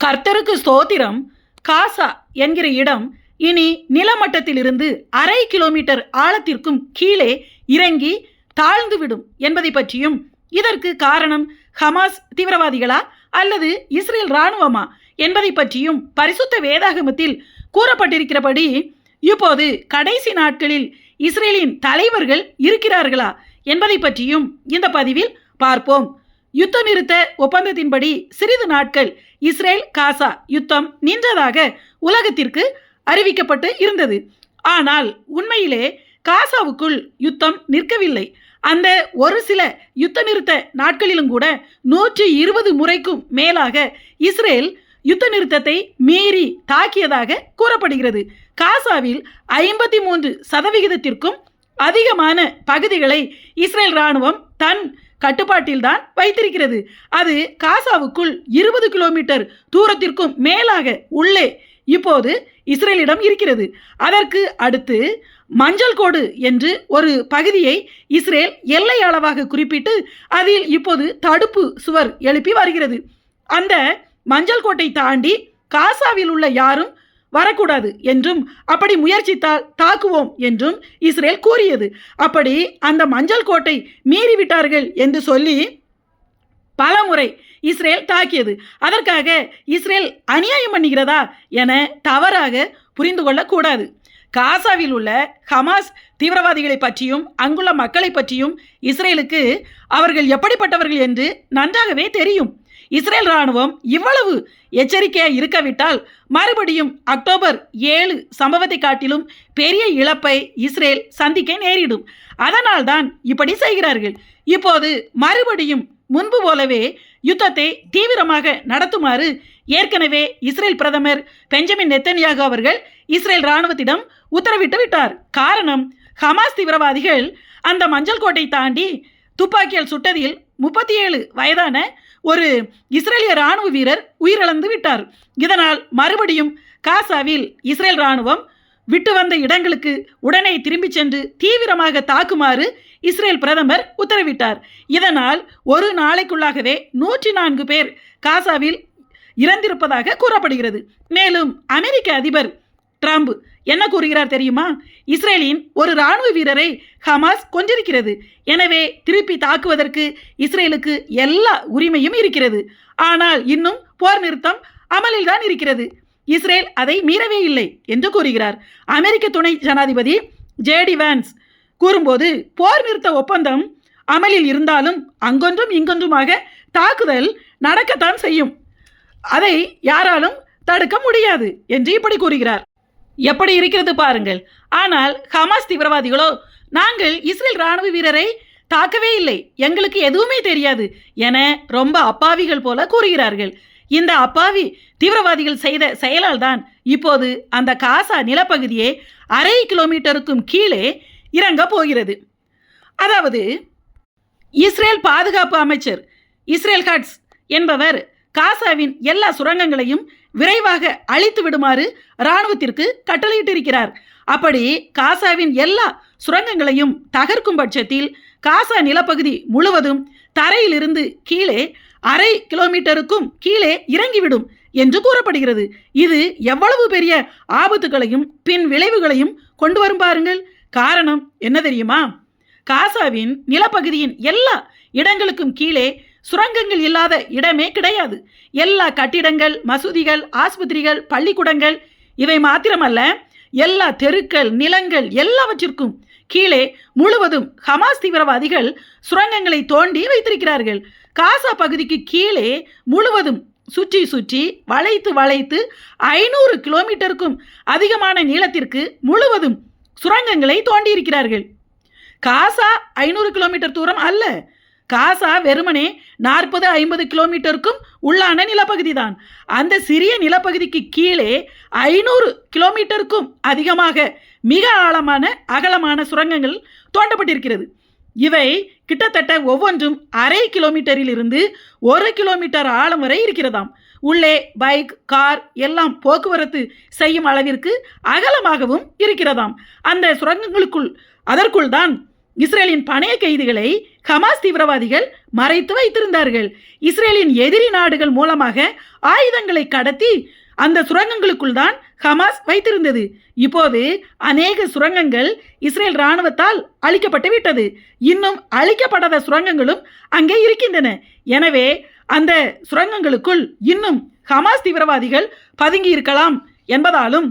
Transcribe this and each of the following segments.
கர்த்தருக்கு ஸ்தோத்திரம். காசா என்கிற இடம் இனி நிலமட்டத்திலிருந்து 1/2 கிலோமீட்டர் ஆழத்திற்கும் கீழே இறங்கி தாழ்ந்துவிடும் என்பதை பற்றியும், இதற்கு காரணம் ஹமாஸ் தீவிரவாதிகளா அல்லது இஸ்ரேல் இராணுவமா என்பதை பற்றியும் பரிசுத்த வேதாகமத்தில் கூறப்பட்டிருக்கிறபடி இப்போது கடைசி நாட்களில் இஸ்ரேலின் தலைவர்கள் இருக்கிறார்களா என்பதை பற்றியும் இந்த பதிவில் பார்ப்போம். யுத்த நிறுத்த ஒப்பந்தத்தின்படி சிறிது நாட்கள் இஸ்ரேல் காசா யுத்தம் நின்றதாக உலகத்திற்கு அறிவிக்கப்பட்டு இருந்தது. ஆனால் உண்மையிலே காசாவுக்குள் யுத்தம் நிற்கவில்லை. அந்த ஒரு சில யுத்த நிறுத்த நாட்களிலும் கூட 120 முறைக்கும் மேலாக இஸ்ரேல் யுத்த நிறுத்தத்தை மீறி தாக்கியதாக கூறப்படுகிறது. காசாவில் 53% அதிகமான பகுதிகளை இஸ்ரேல் இராணுவம் தன் கட்டுப்பாட்டில்தான் வைத்திருக்கிறது. அது காசாவுக்குள் 20 கிலோமீட்டர் தூரத்திற்கும் மேலாக உள்ளே இப்போது இஸ்ரேலிடம் இருக்கிறது. அதற்கு அடுத்து மஞ்சள் கோடு என்று ஒரு பகுதியை இஸ்ரேல் எல்லை அளவாக குறிப்பிட்டு அதில் இப்போது தடுப்பு சுவர் எழுப்பி வருகிறது. அந்த மஞ்சள் கோட்டை தாண்டி காசாவில் உள்ள யாரும் வரக்கூடாது என்றும், அப்படி முயற்சித்தால் தாக்குவோம் என்றும் இஸ்ரேல் கூறியது. அப்படி அந்த மஞ்சள் கோட்டை மீறிவிட்டார்கள் என்று சொல்லி பலமுறை இஸ்ரேல் தாக்கியது. அதற்காக இஸ்ரேல் அநியாயம் பண்ணுகிறதா என தவறாக புரிந்து கொள்ளக்கூடாது. காசாவில் உள்ள ஹமாஸ் தீவிரவாதிகளை பற்றியும் அங்குள்ள மக்களை பற்றியும் இஸ்ரேலுக்கு அவர்கள் எப்படிப்பட்டவர்கள் என்று நன்றாகவே தெரியும். இஸ்ரேல் இராணுவம் இவ்வளவு எச்சரிக்கையாக இருக்கவிட்டால் மறுபடியும் அக்டோபர் 7 சம்பவத்தை காட்டிலும் பெரிய இழப்பை இஸ்ரேல் சந்திக்க நேரிடும். அதனால்தான் இப்படி செய்கிறார்கள். இப்போது மறுபடியும் முன்பு போலவே யுத்தத்தை தீவிரமாக நடத்துமாறு ஏற்கனவே இஸ்ரேல் பிரதமர் பெஞ்சமின் நெத்தன்யாகு அவர்கள் இஸ்ரேல் இராணுவத்திடம் உத்தரவிட்டு விட்டார். காரணம், ஹமாஸ் தீவிரவாதிகள் அந்த மஞ்சள் கோட்டை தாண்டி துப்பாக்கியால் சுட்டதில் 37 வயதான ஒரு இஸ்ரேலிய இராணுவ வீரர் உயிரிழந்து விட்டார். இதனால் மறுபடியும் காசாவில் இஸ்ரேல் இராணுவம் விட்டு வந்த இடங்களுக்கு உடனே திரும்பி சென்று தீவிரமாக தாக்குமாறு இஸ்ரேல் பிரதமர் உத்தரவிட்டார். இதனால் ஒரு நாளைக்குள்ளாகவே 104 பேர் காசாவில் இறந்திருப்பதாக கூறப்படுகிறது. மேலும் அமெரிக்க அதிபர் ட்ரம்ப் என்ன கூறுகிறார் தெரியுமா? இஸ்ரேலின் ஒரு இராணுவ வீரரை ஹமாஸ் கொன்றிருக்கிறது. எனவே திருப்பி தாக்குவதற்கு இஸ்ரேலுக்கு எல்லா உரிமையும் இருக்கிறது. ஆனால் இன்னும் போர் நிறுத்தம் அமலில் தான் இருக்கிறது. இஸ்ரேல் அதை மீறவே இல்லை என்று கூறுகிறார். அமெரிக்க துணை ஜனாதிபதி ஜேடி வான்ஸ் கூறும்போது, போர் நிறுத்த ஒப்பந்தம் அமலில் இருந்தாலும் அங்கொன்றும் இங்கொன்றுமாக தாக்குதல் நடக்கத்தான் செய்யும். அதை யாராலும் தடுக்க முடியாது என்று இப்படி கூறுகிறார். எப்படி இருக்கிறது பாருங்கள். ஆனால் ஹமாஸ் தீவிரவாதிகளோ, நாங்கள் இஸ்ரேல் இராணுவ வீரரை தாக்கவே இல்லை, எங்களுக்கு எதுவுமே தெரியாது என ரொம்ப அப்பாவிகள் போல கூறுகிறார்கள். இந்த அப்பாவி தீவிரவாதிகள் செய்த செயலால் தான் இப்போது அந்த காசா நிலப்பகுதியை 1/2 கிலோமீட்டருக்கும் கீழே இறங்க போகிறது. அதாவது இஸ்ரேல் பாதுகாப்பு அமைச்சர் இஸ்ரேல் கட்ஸ் என்பவர் காசாவின் எல்லா சுரங்கங்களையும் விரைவாக அழித்து விடுமாறு இராணுவத்திற்கு கட்டளையிட்டிருக்கிறார். அப்படி காசாவின் எல்லா சுரங்கங்களையும் தகர்க்கும் பட்சத்தில் காசா நிலப்பகுதி முழுவதும் தரையிலிருந்து கீழே 1/2 கிலோமீட்டருக்கும் கீழே இறங்கிவிடும் என்று கூறப்படுகிறது. இது எவ்வளவு பெரிய ஆபத்துகளையும் பின் விளைவுகளையும் கொண்டு வரும் பாருங்கள். காரணம் என்ன தெரியுமா? காசாவின் நிலப்பகுதியின் எல்லா இடங்களுக்கும் கீழே சுரங்கங்கள் இல்லாத இடமே கிடையாது. எல்லா கட்டிடங்கள், மசூதிகள், ஆஸ்பத்திரிகள், பள்ளிக்கூடங்கள், இவை மாத்திரமல்ல, எல்லா தெருக்கள், நிலங்கள் எல்லாவற்றிற்கும் கீழே முழுவதும் ஹமாஸ் தீவிரவாதிகள் சுரங்கங்களை தோண்டி வைத்திருக்கிறார்கள். காசா பகுதிக்கு கீழே முழுவதும் சுற்றி சுற்றி வளைத்து வளைத்து 500 கிலோமீட்டருக்கும் அதிகமான நீளத்திற்கு முழுவதும் சுரங்கங்களை தோண்டி இருக்கிறார்கள். காசா 500 கிலோமீட்டர் தூரம் அல்ல. காசா வெறுமனே 40-50 கிலோமீட்டருக்கும் உள்ளான நிலப்பகுதி தான். அந்த சிறிய நிலப்பகுதிக்கு கீழே 500 கிலோமீட்டருக்கும் அதிகமாக மிக ஆழமான அகலமான சுரங்கங்கள் தோண்டப்பட்டிருக்கிறது. இவை கிட்டத்தட்ட ஒவ்வொன்றும் 1/2 கிலோமீட்டரில் இருந்து 1 கிலோமீட்டர் ஆழம் வரை இருக்கிறதாம். உள்ளே பைக், கார் எல்லாம் போக்குவரத்து செய்யும் அளவிற்கு அகலமாகவும் இருக்கிறதாம். அந்த சுரங்கங்களுக்குள் அதற்குள் தான் இஸ்ரேலின் பணைய கைதிகளை ஹமாஸ் தீவிரவாதிகள் மறைத்து வைத்திருந்தார்கள். இஸ்ரேலின் எதிரி நாடுகள் மூலமாக ஆயுதங்களை கடத்தி அந்த சுரங்கங்களுக்குள் தான் ஹமாஸ் வைத்திருந்தது. இப்போது அநேக சுரங்கங்கள் இஸ்ரேல் இராணுவத்தால் அழிக்கப்பட்டு விட்டது. இன்னும் அழிக்கப்படாத சுரங்கங்களும் அங்கே இருக்கின்றன. எனவே அந்த சுரங்கங்களுக்குள் இன்னும் ஹமாஸ் தீவிரவாதிகள் பதுங்கி இருக்கலாம் என்பதாலும்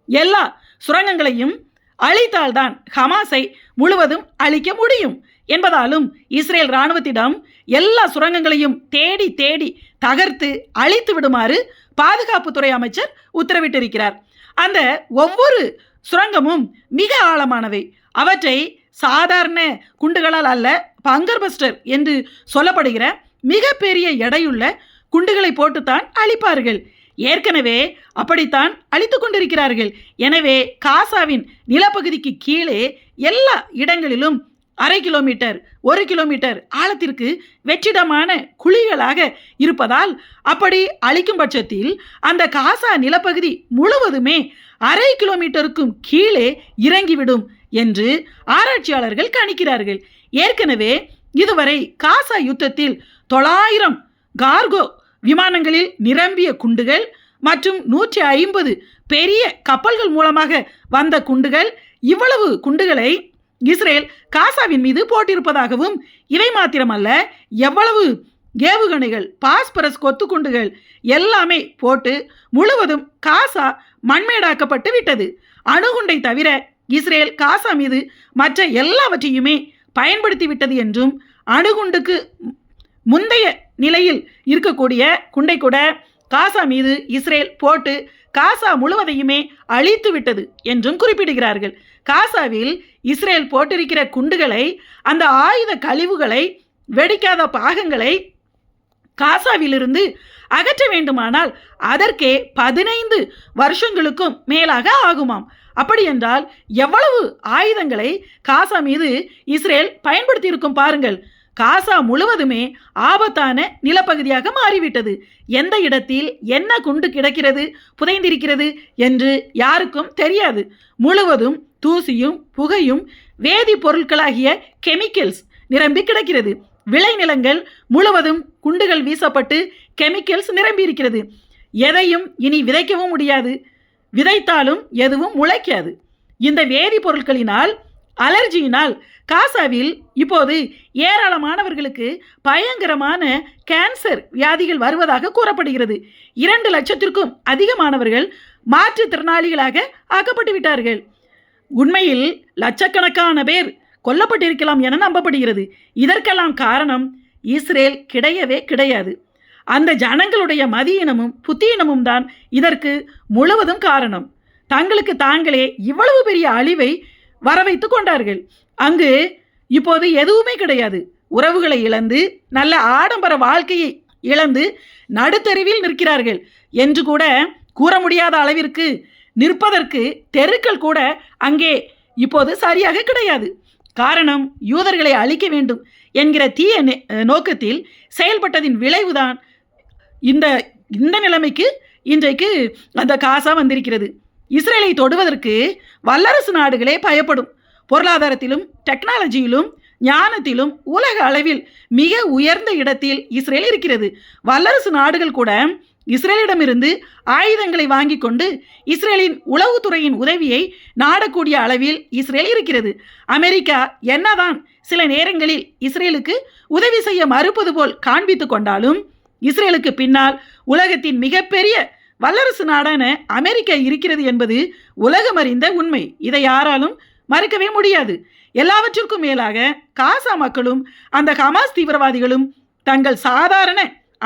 எல்லா சுரங்கங்களையும் அழித்தால்தான் ஹமாஸை முழுவதும் அழிக்க முடியும் என்பதாலும் இஸ்ரேல் இராணுவத்திடம் எல்லா சுரங்கங்களையும் தேடி தேடி தகர்த்து அழித்து விடுமாறு பாதுகாப்புத்துறை அமைச்சர் உத்தரவிட்டிருக்கிறார். அந்த ஒவ்வொரு சுரங்கமும் மிக ஆழமானவை. அவற்றை சாதாரண குண்டுகளால் அல்ல, பங்கர் பஸ்டர் என்று சொல்லப்படுகிற மிகப்பெரிய எடையுள்ள குண்டுகளை போட்டுத்தான் அழிப்பார்கள். ஏற்கனவே அப்படித்தான் அழித்து கொண்டிருக்கிறார்கள். எனவே காசாவின் நிலப்பகுதிக்கு கீழே எல்லா இடங்களிலும் 1/2 கிலோமீட்டர் 1 கிலோமீட்டர் ஆழத்திற்கு வெற்றிடமான குழிகளாக இருப்பதால் அப்படி அழிக்கும் பட்சத்தில் அந்த காசா நிலப்பகுதி முழுவதுமே 1/2 கிலோமீட்டருக்கும் கீழே இறங்கிவிடும் என்று ஆராய்ச்சியாளர்கள் கணிக்கிறார்கள். ஏற்கனவே இதுவரை காசா யுத்தத்தில் 900 கார்கோ விமானங்களில் நிரம்பிய குண்டுகள் மற்றும் 150 பெரிய கப்பல்கள் மூலமாக வந்த குண்டுகள், இவ்வளவு குண்டுகளை இஸ்ரேல் காசாவின் மீது போட்டிருப்பதாகவும், இவை மாத்திரமல்ல, எவ்வளவு ஏவுகணைகள், பாஸ்பரஸ் கொத்து குண்டுகள் எல்லாமே போட்டு முழுவதும் காசா மண்மேடாக்கப்பட்டு விட்டது. அணுகுண்டை தவிர இஸ்ரேல் காசா மீது மற்ற எல்லாவற்றையுமே பயன்படுத்தி விட்டது என்றும், அணுகுண்டுக்கு முந்தைய நிலையில் இருக்கக்கூடிய குண்டை கூட காசா மீது இஸ்ரேல் போட்டு காசா முழுவதையுமே அழித்து விட்டது என்றும் குறிப்பிடுகிறார்கள். காசாவில் இஸ்ரேல் போட்டிருக்கிற குண்டுகளை, அந்த ஆயுத கழிவுகளை, வெடிக்காத பாகங்களை காசாவிலிருந்து அகற்ற வேண்டுமானால் அதற்கே 15 வருஷங்களுக்கும் மேலாக ஆகுமாம். அப்படி என்றால் எவ்வளவு ஆயுதங்களை காசா மீது இஸ்ரேல் பயன்படுத்தி இருக்கும் பாருங்கள். காசா முழுவதுமே ஆபத்தான நிலப்பகுதியாக மாறிவிட்டது. எந்த இடத்தில் என்ன குண்டு கிடக்கிறது, புதைந்திருக்கிறது என்று யாருக்கும் தெரியாது. முழுவதும் தூசியும் புகையும் வேதிப்பொருட்களாகிய கெமிக்கல்ஸ் நிரம்பி கிடக்கிறது. விளைநிலங்கள் முழுவதும் குண்டுகள் வீசப்பட்டு கெமிக்கல்ஸ் நிரம்பி இருக்கிறது. எதையும் இனி விதைக்கவும் முடியாது, விதைத்தாலும் எதுவும் முளைக்காது. இந்த வேதிப்பொருட்களினால், அலர்ஜியினால் காசாவில் இப்போது ஏராளமானவர்களுக்கு பயங்கரமான கேன்சர் வியாதிகள் வருவதாக கூறப்படுகிறது. 2 லட்சத்திற்கும் அதிகமானவர்கள் மாற்றுத்திறனாளிகளாக ஆக்கப்பட்டு விட்டார்கள். உண்மையில் லட்சக்கணக்கான பேர் கொல்லப்பட்டிருக்கலாம் என நம்பப்படுகிறது. இதற்கெல்லாம் காரணம் இஸ்ரேல் கிடையவே கிடையாது. அந்த ஜனங்களுடைய மதியினமும் புத்தியினமும் தான் இதற்கு முழுவதும் காரணம். தங்களுக்கு தாங்களே இவ்வளவு பெரிய அழிவை வரவைத்து கொண்டார்கள். அங்கு இப்போது எதுவுமே கிடையாது. உறவுகளை இழந்து, நல்ல ஆடம்பர வாழ்க்கையை இழந்து நடுத்தெருவில் நிற்கிறார்கள் என்று கூட கூற முடியாத அளவிற்கு நிற்பதற்கு தெருக்கள் கூட அங்கே இப்போது சரியாக கிடையாது. காரணம், யூதர்களை அழிக்க வேண்டும் என்கிற தீய நோக்கத்தில் செயல்பட்டதின் விளைவுதான் இந்த நிலைமைக்கு இன்றைக்கு அந்த காசா வந்திருக்கிறது. இஸ்ரேலை தொடுவதற்கு வல்லரசு நாடுகளே பயப்படும். பொருளாதாரத்திலும் டெக்னாலஜியிலும் ஞானத்திலும் உலக அளவில் மிக உயர்ந்த இடத்தில் இஸ்ரேல் இருக்கிறது. வல்லரசு நாடுகள் கூட இஸ்ரேலிடமிருந்து ஆயுதங்களை வாங்கி கொண்டு இஸ்ரேலின் உளவுத்துறையின் உதவியை நாடக்கூடிய அளவில் இஸ்ரேல் இருக்கிறது. அமெரிக்கா என்னதான் சில நேரங்களில் இஸ்ரேலுக்கு உதவி செய்ய மறுப்பது போல் காண்பித்து கொண்டாலும், இஸ்ரேலுக்கு பின்னால் உலகத்தின் மிகப்பெரிய வல்லரசு நாடான அமெரிக்கா இருக்கிறது என்பது உலகமறிந்த உண்மை. இதை யாராலும் மறுக்கவே முடியாது. எல்லாவற்றிற்கும் மேலாக காசா மக்களும் அந்த ஹமாஸ் தீவிரவாதிகளும் தங்கள் சாதாரண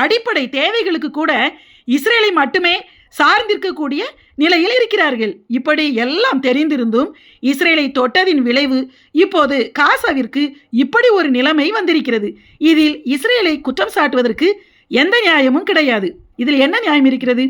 அடிப்படை தேவைகளுக்கு கூட இஸ்ரேலை மட்டுமே சார்ந்திருக்கக்கூடிய நிலையில் இருக்கிறார்கள். இப்படி எல்லாம் தெரிந்திருந்தும் இஸ்ரேலை தொட்டதின் விளைவு இப்போது காசாவிற்கு இப்படி ஒரு நிலைமை வந்திருக்கிறது. இதில் இஸ்ரேலை குற்றம் சாட்டுவதற்கு எந்த நியாயமும் கிடையாது. இதில் என்ன நியாயம் இருக்கிறது?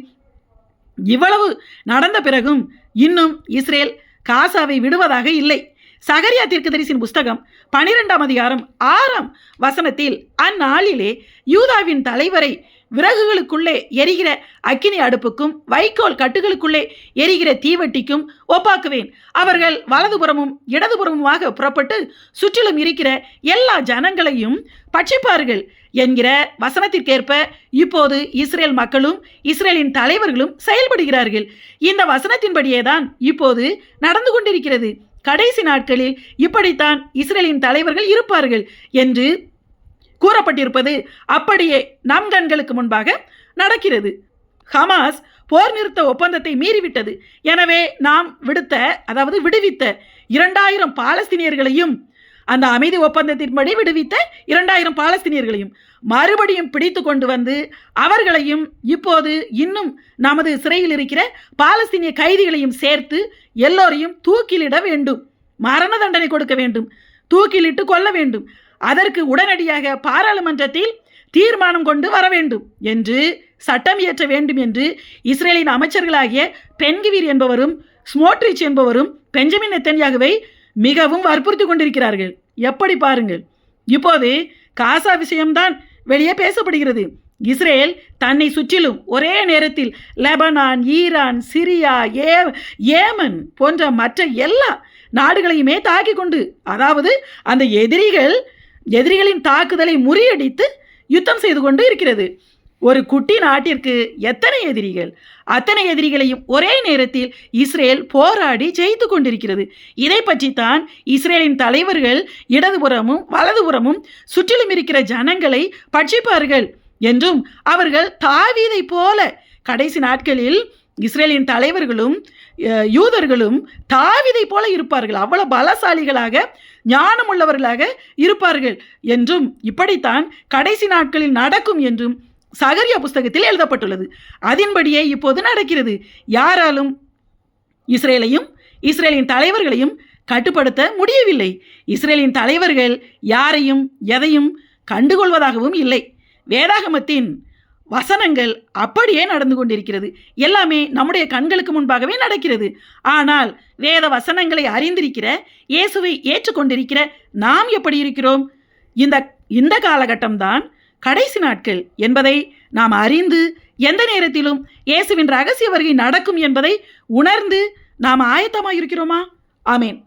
இவ்வளவு நடந்த பிறகும் இன்னும் இஸ்ரேல் காசாவை விடுவதாக இல்லை. சகரியா தீர்க்கதரிசியின் புஸ்தகம் 12ஆம் அதிகாரம் 6ஆம் வசனத்தில், அந்நாளிலே யூதாவின் தலைவரை விறகுகளுக்குள்ளே எரிகிற அக்கினி அடுப்புக்கும் வைக்கோல் கட்டுகளுக்குள்ளே எரிகிற தீவட்டிக்கும் ஒப்பாக்குவேன். அவர்கள் வலதுபுறமும் இடதுபுறமுமாக புறப்பட்டு சுற்றிலும் இருக்கிற எல்லா ஜனங்களையும் பட்சிப்பார்கள் என்கிற வசனத்திற்கேற்ப இப்போது இஸ்ரேல் மக்களும் இஸ்ரேலின் தலைவர்களும் செயல்படுகிறார்கள். இந்த வசனத்தின்படியேதான் இப்போது நடந்து கொண்டிருக்கிறது. கடைசி நாட்களில் இப்படித்தான் இஸ்ரேலின் தலைவர்கள் இருப்பார்கள் என்று கூறப்பட்டிருப்பது அப்படியே நம் கண்களுக்கு முன்பாக நடக்கிறது. ஹமாஸ் போர் நிறுத்த ஒப்பந்தத்தை மீறிவிட்டது. எனவே நாம் விடுவித்த 2000 பாலஸ்தீனியர்களையும், அந்த அமைதி ஒப்பந்தத்தின்படி விடுவித்த 2000 பாலஸ்தீனியர்களையும் மறுபடியும் பிடித்து கொண்டு வந்து அவர்களையும் இப்போது இன்னும் நமது சிறையில் இருக்கிற பாலஸ்தீனிய கைதிகளையும் சேர்த்து எல்லோரையும் தூக்கிலிட வேண்டும், மரண தண்டனை கொடுக்க வேண்டும், தூக்கிலிட்டு கொள்ள வேண்டும். அதற்கு உடனடியாக பாராளுமன்றத்தில் தீர்மானம் கொண்டு வர வேண்டும் என்று சட்டம் இயற்ற வேண்டும் என்று இஸ்ரேலின் அமைச்சர்களாகிய பென்கிவீர் என்பவரும் ஸ்மோட்ரிச் என்பவரும் பெஞ்சமின் நெத்தன்யாகுவை மிகவும் வற்புறுத்தி கொண்டிருக்கிறார்கள். எப்படி பாருங்கள், இப்போது காசா விஷயம்தான் வெளியே பேசப்படுகிறது. இஸ்ரேல் தன்னை சுற்றிலும் ஒரே நேரத்தில் லெபனான், ஈரான், சிரியா, ஏமன் போன்ற மற்ற எல்லா நாடுகளையுமே தாக்கி கொண்டு, அதாவது அந்த எதிரிகளின் தாக்குதலை முறியடித்து யுத்தம் செய்து கொண்டு இருக்கிறது. ஒரு குட்டி நாட்டிற்கு எத்தனை எதிரிகள், அத்தனை எதிரிகளையும் ஒரே நேரத்தில் இஸ்ரேல் போராடி ஜெயித்து கொண்டிருக்கிறது. இதை பற்றித்தான் இஸ்ரேலின் தலைவர்கள் இடதுபுறமும் வலதுபுறமும் சுற்றிலும் இருக்கிற ஜனங்களை பட்சிப்பார்கள் என்றும், அவர்கள் தாவீதை போல கடைசி நாட்களில் இஸ்ரேலின் தலைவர்களும் யூதர்களும் தாவீதை போல இருப்பார்கள், அவ்வளவு பலசாலிகளாக ஞானமுள்ளவர்களாக இருப்பார்கள் என்றும், இப்படித்தான் கடைசி நாட்களில் நடக்கும் என்றும் சகரியா புஸ்தகத்தில் எழுதப்பட்டுள்ளது. அதன்படியே இப்போது நடக்கிறது. யாராலும் இஸ்ரேலையும் இஸ்ரேலின் தலைவர்களையும் கட்டுப்படுத்த முடியவில்லை. இஸ்ரேலின் தலைவர்கள் யாரையும் எதையும் கண்டுகொள்வதாகவும் இல்லை. வேதாகமத்தின் வசனங்கள் அப்படியே நடந்து கொண்டிருக்கிறது. எல்லாமே நம்முடைய கண்களுக்கு முன்பாகவே நடக்கிறது. ஆனால் வேத வசனங்களை அறிந்திருக்கிற, இயேசுவை ஏற்றுக்கொண்டிருக்கிற நாம் எப்படி இருக்கிறோம்? இந்த காலகட்டம்தான் கடைசி நாட்கள் என்பதை நாம் அறிந்து, எந்த நேரத்திலும் இயேசுவின் ரகசிய வருகை நடக்கும் என்பதை உணர்ந்து நாம் ஆயத்தமாக இருக்கிறோமா? ஆமேன்.